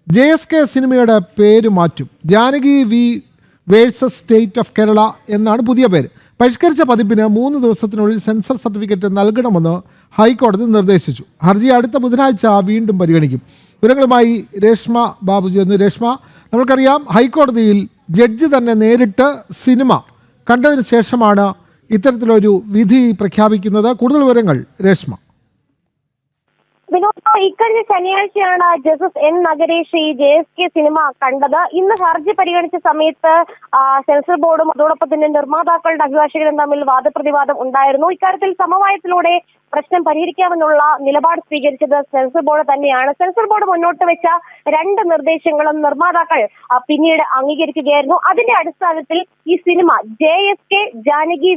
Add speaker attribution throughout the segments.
Speaker 1: JSK സിനിമയുടെ പേര് മാറ്റും. Janaki V versus state of Kerala എന്നാണ് പുതിയ പേര്. പരിഷ്കരിച്ച പതിപ്പിന് 3 ദിവസത്തിനുള്ളിൽ സെൻസർ സർട്ടിഫിക്കറ്റ് നൽകണമെന്ന് ഹൈക്കോടതി നിർദ്ദേശിച്ചു. ഹർജി അടുത്ത ബുധനാഴ്ച വീണ്ടും പരിഗണിക്കും. വിവരങ്ങളുമായി രേഷ്മ ബാബു ചേർന്നു. രേഷ്മ, നമുക്കറിയാം ഹൈക്കോടതിയിൽ ജഡ്ജി തന്നെ നേരിട്ട് സിനിമ കണ്ടതിന് ശേഷമാണ് ഇത്തരത്തിലൊരു വിധി പ്രഖ്യാപിക്കുന്നത്. കൂടുതൽ വിവരങ്ങൾ രേഷ്മ.
Speaker 2: ഇക്കഴിഞ്ഞ ശനിയാഴ്ചയാണ് ജസ്റ്റിസ് N നഗരേഷ് ഈ JSK സിനിമ കണ്ടത്. ഇന്ന് ഹർജി പരിഗണിച്ച സമയത്ത് സെൻസർ ബോർഡും അതോടൊപ്പം തന്നെ നിർമ്മാതാക്കളുടെ അഭിഭാഷകരും തമ്മിൽ വാദപ്രതിവാദം ഉണ്ടായിരുന്നു. ഇക്കാര്യത്തിൽ സമവായത്തിലൂടെ പ്രശ്നം പരിഹരിക്കാമെന്നുള്ള നിലപാട് സ്വീകരിച്ചത് സെൻസർ ബോർഡ് തന്നെയാണ്. സെൻസർ ബോർഡ് മുന്നോട്ട് വെച്ച 2 നിർദ്ദേശങ്ങളും നിർമ്മാതാക്കൾ പിന്നീട് അംഗീകരിക്കുകയായിരുന്നു. അതിന്റെ അടിസ്ഥാനത്തിൽ ഈ സിനിമ JSK Janaki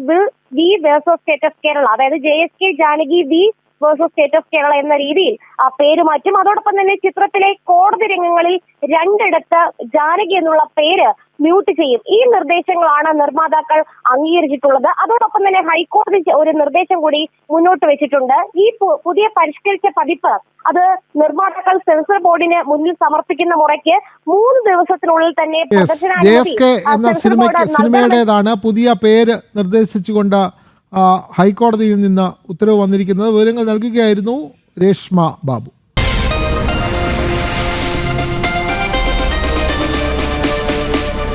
Speaker 2: V versus state of Kerala, അതായത് JSK Janaki V versus state of Kerala എന്ന രീതിയിൽ പേര് മാറ്റും. അതോടൊപ്പം തന്നെ ചിത്രത്തിലെ കോടതി രംഗങ്ങളിൽ 2 ജാനകി എന്നുള്ള പേര് മ്യൂട്ട് ചെയ്യും. ഈ നിർദ്ദേശങ്ങളാണ് നിർമ്മാതാക്കൾ അംഗീകരിച്ചിട്ടുള്ളത്. അതോടൊപ്പം തന്നെ ഹൈക്കോടതി ഒരു നിർദ്ദേശം കൂടി മുന്നോട്ട് വെച്ചിട്ടുണ്ട്. ഈ പുതിയ പരിഷ്കരിച്ച പതിപ്പ് അത് നിർമ്മാതാക്കൾ സെൻസർ ബോർഡിന് മുന്നിൽ സമർപ്പിക്കുന്ന മുറയ്ക്ക് 3 ദിവസത്തിനുള്ളിൽ തന്നെ
Speaker 1: JSK എന്ന സിനിമയുടേതാണ് പുതിയ പേര് നിർദ്ദേശിച്ചുകൊണ്ട് ഹൈക്കോടതിയിൽ നിന്ന് ഉത്തരവ് വന്നിരിക്കുന്നത്. വിവരങ്ങൾ നൽകുകയായിരുന്നു രേഷ്മ ബാബു.